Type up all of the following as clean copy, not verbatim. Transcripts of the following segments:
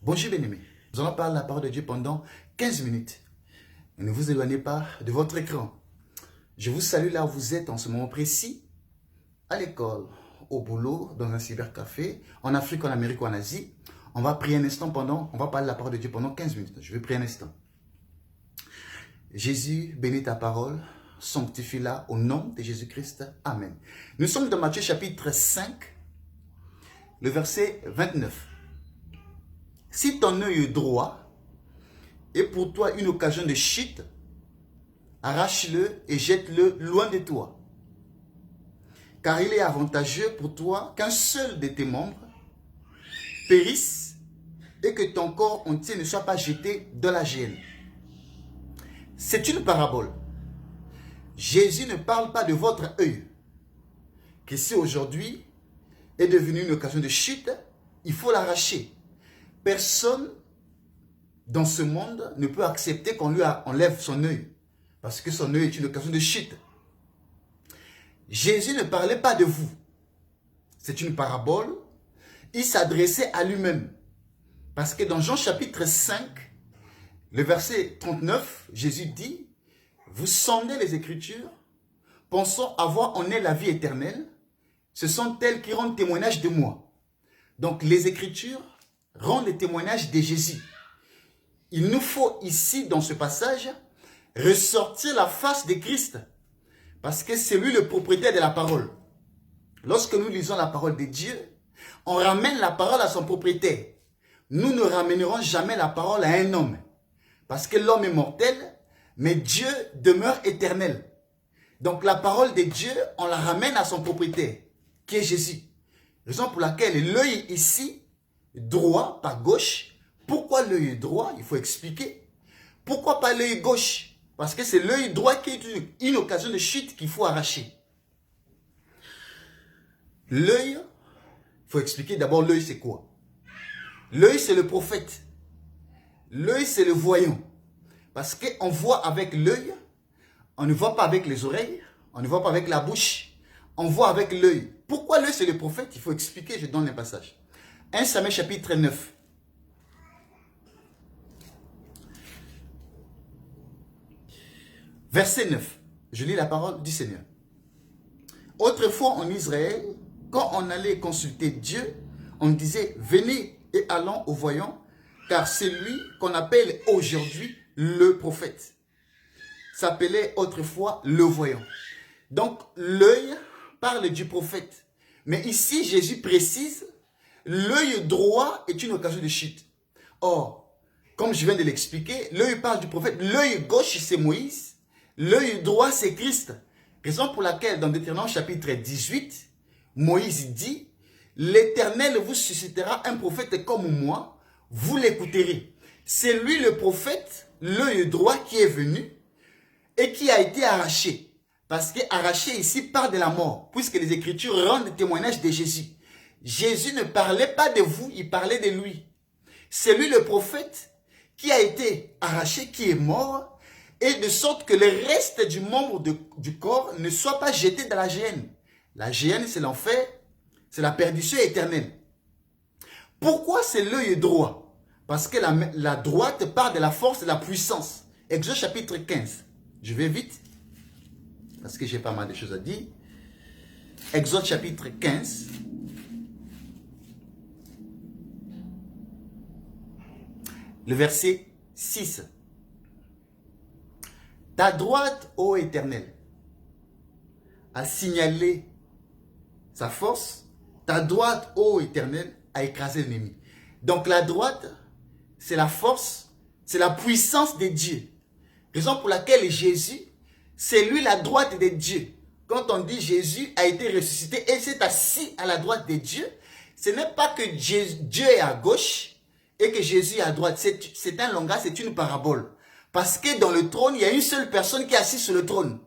Bonjour bien-aimés, nous allons parler la parole de Dieu pendant 15 minutes. Ne vous éloignez pas de votre écran. Je vous salue là où vous êtes en ce moment précis, à l'école, au boulot, dans un cybercafé, en Afrique, en Amérique ou en Asie. On va prier un instant on va parler la parole de Dieu pendant 15 minutes. Je vais prier un instant. Jésus, bénis ta parole, sanctifie-la au nom de Jésus-Christ. Amen. Nous sommes dans Matthieu chapitre 5, le verset 29. Si ton œil droit est pour toi une occasion de chute, arrache-le et jette-le loin de toi. Car il est avantageux pour toi qu'un seul de tes membres périsse et que ton corps entier ne soit pas jeté dans la géhenne. C'est une parabole. Jésus ne parle pas de votre œil, qui si aujourd'hui est devenu une occasion de chute, il faut l'arracher. Personne dans ce monde ne peut accepter qu'on lui enlève son œil, parce que son œil est une occasion de chute. Jésus ne parlait pas de vous. C'est une parabole. Il s'adressait à lui-même. Parce que dans Jean chapitre 5, le verset 39, Jésus dit, « Vous sondez les Écritures, pensant avoir en elles la vie éternelle. Ce sont elles qui rendent témoignage de moi. » Donc les Écritures rendent le témoignage de Jésus. Il nous faut ici, dans ce passage, ressortir la face de Christ. Parce que c'est lui le propriétaire de la parole. Lorsque nous lisons la parole de Dieu, on ramène la parole à son propriétaire. Nous ne ramènerons jamais la parole à un homme. Parce que l'homme est mortel, mais Dieu demeure éternel. Donc la parole de Dieu, on la ramène à son propriétaire, qui est Jésus. Raison pour laquelle l'œil ici, droit, pas gauche. Pourquoi l'œil droit? Il faut expliquer. Pourquoi pas l'œil gauche? Parce que c'est l'œil droit qui est une occasion de chute qu'il faut arracher. L'œil, il faut expliquer d'abord l'œil c'est quoi? L'œil c'est le prophète. L'œil c'est le voyant. Parce qu'on voit avec l'œil, on ne voit pas avec les oreilles, on ne voit pas avec la bouche, on voit avec l'œil. Pourquoi l'œil c'est le prophète? Il faut expliquer, je donne les passages. 1 Samuel chapitre 9. Verset 9. Je lis la parole du Seigneur. Autrefois en Israël, quand on allait consulter Dieu, on disait, venez et allons au voyant, car c'est lui qu'on appelle aujourd'hui le prophète. S'appelait autrefois le voyant. Donc l'œil parle du prophète. Mais ici Jésus précise, l'œil droit est une occasion de chute. Or, comme je viens de l'expliquer, l'œil parle du prophète, l'œil gauche c'est Moïse, l'œil droit c'est Christ. Raison pour laquelle dans Deutéronome chapitre 18, Moïse dit, l'Éternel vous suscitera un prophète comme moi, vous l'écouterez. C'est lui le prophète, l'œil droit qui est venu et qui a été arraché. Parce que arraché ici parle de la mort, puisque les Écritures rendent témoignage de Jésus. Jésus ne parlait pas de vous, il parlait de lui. C'est lui le prophète qui a été arraché, qui est mort, et de sorte que le reste du membre du corps ne soit pas jeté dans la géhenne. La géhenne, c'est l'enfer, c'est la perdition éternelle. Pourquoi c'est l'œil droit? Parce que la droite part de la force et de la puissance. Exode chapitre 15. Je vais vite, parce que j'ai pas mal de choses à dire. Exode chapitre 15. Le verset 6. Ta droite, ô Éternel, a signalé sa force. Ta droite, ô Éternel, a écrasé l'ennemi. Donc la droite, c'est la force, c'est la puissance de Dieu. Raison pour laquelle Jésus, c'est lui la droite de Dieu. Quand on dit Jésus a été ressuscité et s'est assis à la droite de Dieu, ce n'est pas que Dieu est à gauche et que Jésus est à droite. C'est un langage, c'est une parabole. Parce que dans le trône, il y a une seule personne qui est assise sur le trône.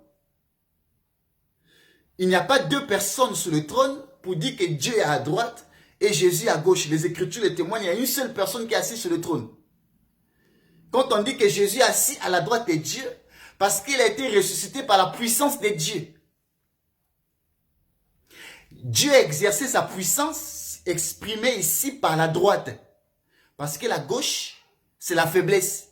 Il n'y a pas deux personnes sur le trône pour dire que Dieu est à droite et Jésus à gauche. Les Écritures le témoignent, il y a une seule personne qui est assise sur le trône. Quand on dit que Jésus est assis à la droite de Dieu, parce qu'il a été ressuscité par la puissance de Dieu. Dieu a exercé sa puissance exprimée ici par la droite. Parce que la gauche, c'est la faiblesse.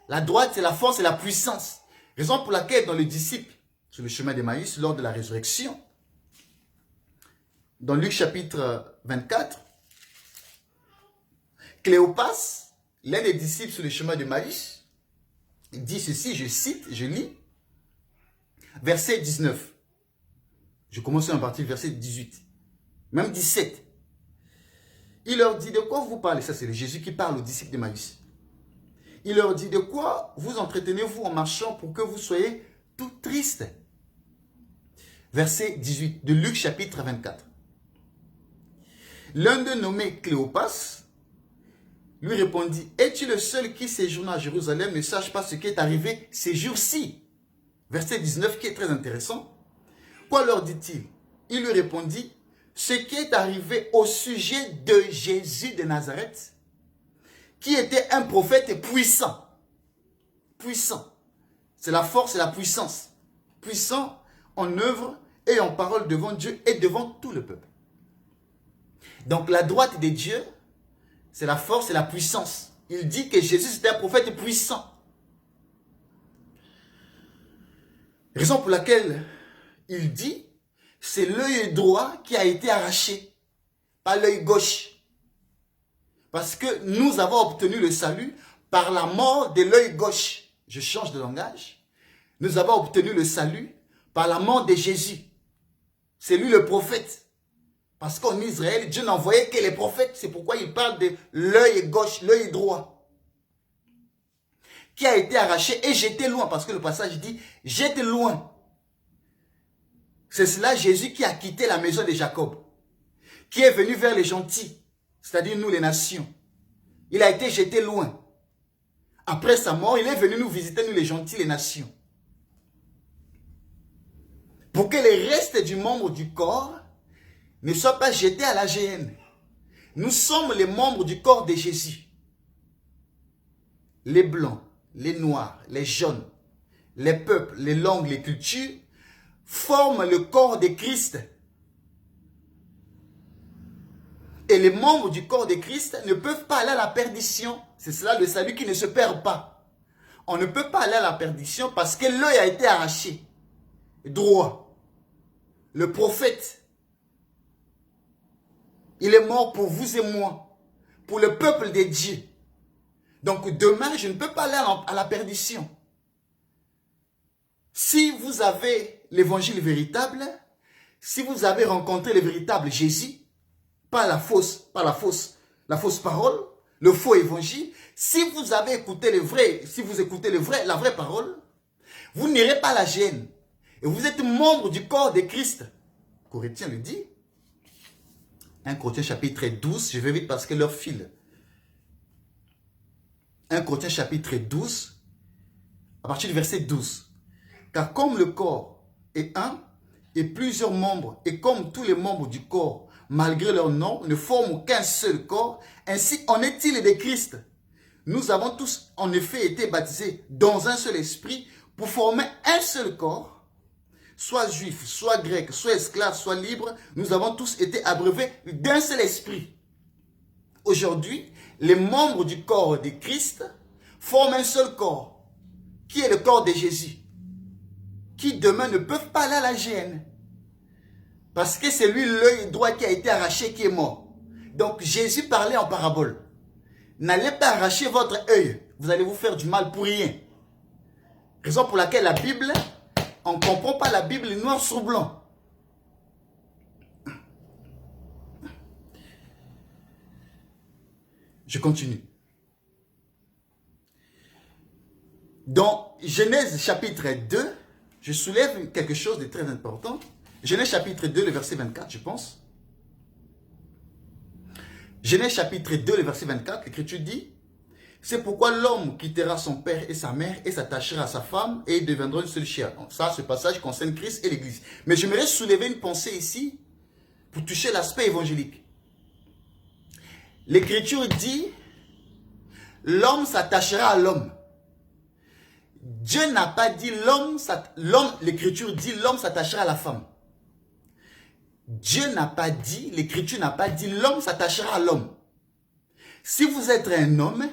La droite, c'est la force et la puissance. Raison pour laquelle dans les disciples, sur le chemin d'Emmaüs, lors de la résurrection, dans Luc chapitre 24, Cléopas, l'un des disciples sur le chemin d'Emmaüs, dit ceci, je cite, je lis, verset 19. Je commence à partir du verset 18, même 17. Il leur dit, de quoi vous parlez? Ça, c'est Jésus qui parle aux disciples d'Emmaüs. Il leur dit, de quoi vous entretenez-vous en marchant pour que vous soyez tout tristes? Verset 18 de Luc chapitre 24. L'un d'eux nommé Cléopas lui répondit, es-tu le seul qui séjourne à Jérusalem ne sache pas ce qui est arrivé ces jours-ci? Verset 19 qui est très intéressant. Quoi leur dit-il? Il lui répondit, ce qui est arrivé au sujet de Jésus de Nazareth, qui était un prophète puissant. Puissant. C'est la force et la puissance. Puissant en œuvre et en parole devant Dieu et devant tout le peuple. Donc la droite de Dieu, c'est la force et la puissance. Il dit que Jésus était un prophète puissant. Raison pour laquelle il dit, c'est l'œil droit qui a été arraché, pas l'œil gauche. Parce que nous avons obtenu le salut par la mort de l'œil gauche. Je change de langage. Nous avons obtenu le salut par la mort de Jésus. C'est lui le prophète. Parce qu'en Israël, Dieu n'envoyait que les prophètes. C'est pourquoi il parle de l'œil gauche, l'œil droit. Qui a été arraché et jeté loin. Parce que le passage dit, jette loin. C'est cela Jésus qui a quitté la maison de Jacob. Qui est venu vers les gentils. C'est-à-dire nous les nations. Il a été jeté loin. Après sa mort, il est venu nous visiter, nous les gentils, les nations. Pour que les restes du membre du corps ne soient pas jetés à la géhenne. Nous sommes les membres du corps de Jésus. Les blancs, les noirs, les jaunes, les peuples, les langues, les cultures forment le corps de Christ. Et les membres du corps de Christ ne peuvent pas aller à la perdition. C'est cela le salut qui ne se perd pas. On ne peut pas aller à la perdition parce que l'œil a été arraché. Droit. Le prophète, il est mort pour vous et moi. Pour le peuple de Dieu. Donc demain, je ne peux pas aller à la perdition. Si vous avez l'évangile véritable, si vous avez rencontré le véritable Jésus, pas la fausse parole, le faux évangile. Si vous avez écouté le vrai, si vous écoutez la vraie parole, vous n'irez pas à la géhenne. Et vous êtes membre du corps de Christ. Corinthiens le dit. 1 Corinthiens chapitre 12, je vais vite parce que l'heure file. 1 Corinthiens chapitre 12, à partir du verset 12. Car comme le corps est un, et plusieurs membres, et comme tous les membres du corps, malgré leur nom, ne forment qu'un seul corps, ainsi en est-il de Christ. Nous avons tous en effet été baptisés dans un seul esprit pour former un seul corps, soit juif, soit grec, soit esclave, soit libre, nous avons tous été abreuvés d'un seul esprit. Aujourd'hui, les membres du corps de Christ forment un seul corps, qui est le corps de Jésus, qui demain ne peuvent pas aller à la géhenne. Parce que c'est lui l'œil droit qui a été arraché qui est mort. Donc Jésus parlait en parabole. N'allez pas arracher votre œil. Vous allez vous faire du mal pour rien. Raison pour laquelle la Bible, on ne comprend pas la Bible noir sur blanc. Je continue. Dans Genèse chapitre 2, je soulève quelque chose de très important. Genèse chapitre 2, le verset 24, je pense. Genèse chapitre 2, le verset 24, l'Écriture dit, c'est pourquoi l'homme quittera son père et sa mère et s'attachera à sa femme et ils deviendront une seule chair. Ça, ce passage concerne Christ et l'Église. Mais j'aimerais soulever une pensée ici pour toucher l'aspect évangélique. L'Écriture dit, l'homme s'attachera à l'homme. Dieu n'a pas dit l'homme, l'Écriture dit l'homme s'attachera à la femme. Dieu n'a pas dit, l'Écriture n'a pas dit l'homme s'attachera à l'homme. Si vous êtes un homme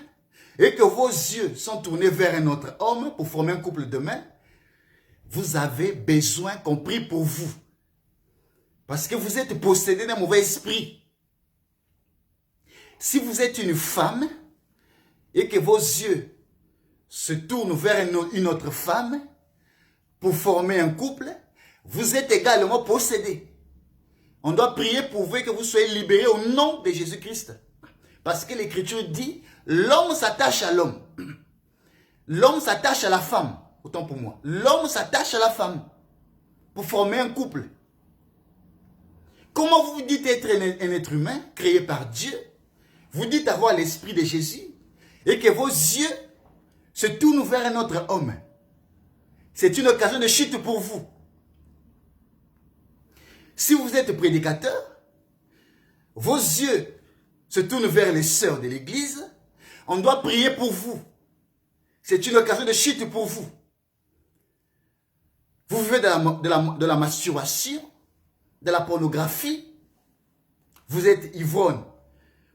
et que vos yeux sont tournés vers un autre homme pour former un couple demain, vous avez besoin qu'on prie pour vous. Parce que vous êtes possédé d'un mauvais esprit. Si vous êtes une femme et que vos yeux se tournent vers une autre femme pour former un couple, vous êtes également possédé. On doit prier pour vous et que vous soyez libérés au nom de Jésus-Christ. Parce que l'Écriture dit, l'homme s'attache à l'homme. L'homme s'attache à la femme. Autant pour moi. L'homme s'attache à la femme pour former un couple. Comment vous dites être un être humain créé par Dieu? Vous dites avoir l'esprit de Jésus et que vos yeux se tournent vers un autre homme. C'est une occasion de chute pour vous. Si vous êtes prédicateur, vos yeux se tournent vers les sœurs de l'église, on doit prier pour vous. C'est une occasion de chute pour vous. Vous vivez de la masturbation, de la pornographie, vous êtes ivrogne,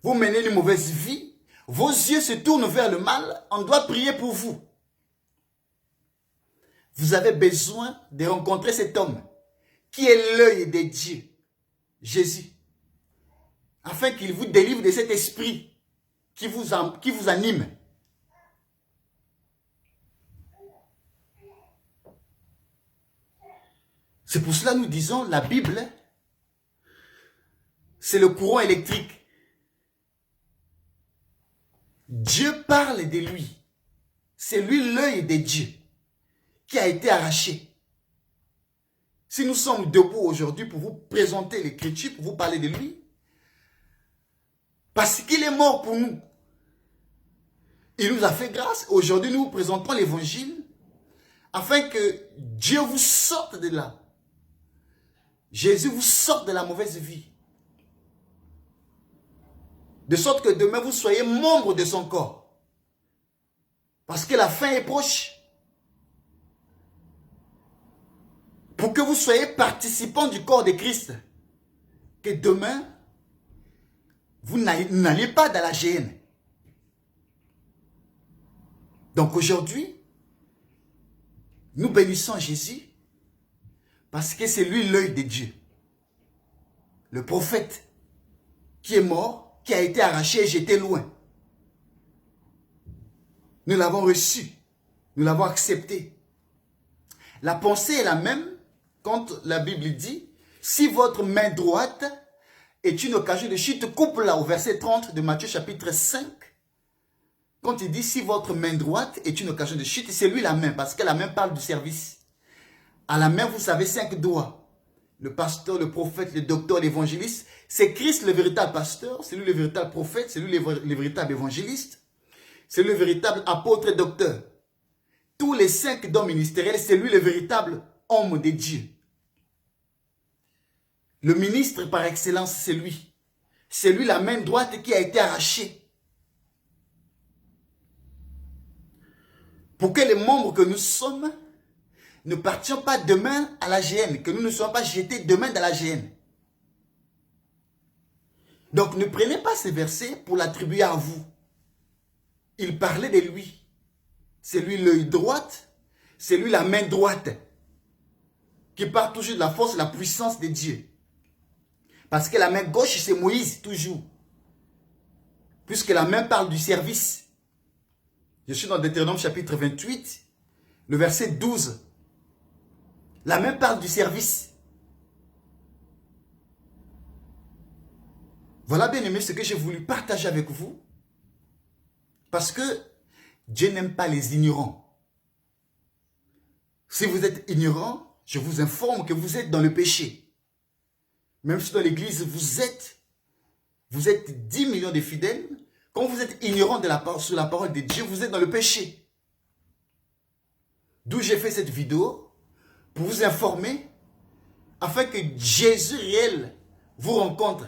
vous menez une mauvaise vie, vos yeux se tournent vers le mal, on doit prier pour vous. Vous avez besoin de rencontrer cet homme qui est l'œil de Dieu, Jésus, afin qu'il vous délivre de cet esprit qui vous anime. C'est pour cela que nous disons, la Bible, c'est le courant électrique. Dieu parle de lui. C'est lui l'œil de Dieu qui a été arraché. Si nous sommes debout aujourd'hui pour vous présenter l'Écriture, pour vous parler de lui, parce qu'il est mort pour nous, il nous a fait grâce. Aujourd'hui, nous vous présentons l'Évangile afin que Dieu vous sorte de là. Jésus vous sorte de la mauvaise vie. De sorte que demain, vous soyez membre de son corps. Parce que la fin est proche. Pour que vous soyez participants du corps de Christ. Que demain, vous n'allez pas dans la géhenne. Donc aujourd'hui, nous bénissons Jésus parce que c'est lui l'œil de Dieu. Le prophète qui est mort, qui a été arraché et jeté loin. Nous l'avons reçu, nous l'avons accepté. La pensée est la même quand la Bible dit, si votre main droite est une occasion de chute, coupe-la au verset 30 de Matthieu chapitre 5. Quand il dit, si votre main droite est une occasion de chute, c'est lui la main, parce que la main parle du service. À la main, vous savez, 5 doigts. Le pasteur, le prophète, le docteur, l'évangéliste. C'est Christ le véritable pasteur, c'est lui le véritable prophète, c'est lui le véritable évangéliste. C'est lui le véritable apôtre et docteur. Tous les 5 dons ministériels, c'est lui le véritable homme de Dieu. Le ministre par excellence, c'est lui. C'est lui la main droite qui a été arrachée. Pour que les membres que nous sommes ne partions pas demain à la géhenne, que nous ne soyons pas jetés demain dans la géhenne. Donc ne prenez pas ces versets pour l'attribuer à vous. Il parlait de lui. C'est lui l'œil droit, c'est lui la main droite, qui part toujours de la force et de la puissance de Dieu. Parce que la main gauche, c'est Moïse, toujours. Puisque la main parle du service. Je suis dans Deutéronome chapitre 28, le verset 12. La main parle du service. Voilà, bien aimé, ce que j'ai voulu partager avec vous. Parce que Dieu n'aime pas les ignorants. Si vous êtes ignorant, je vous informe que vous êtes dans le péché. Même si dans l'église, vous êtes 10 millions de fidèles, quand vous êtes ignorant sur la parole de Dieu, vous êtes dans le péché. D'où j'ai fait cette vidéo, pour vous informer, afin que Jésus réel vous rencontre.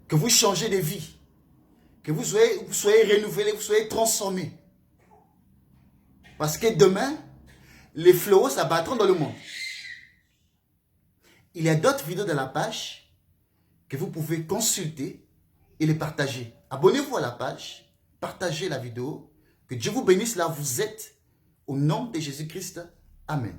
Que vous changez de vie. Que vous soyez renouvelés, vous soyez transformés. Parce que demain, les fléaux s'abattront dans le monde. Il y a d'autres vidéos de la page que vous pouvez consulter et les partager. Abonnez-vous à la page, partagez la vidéo. Que Dieu vous bénisse là où vous êtes. Au nom de Jésus-Christ. Amen.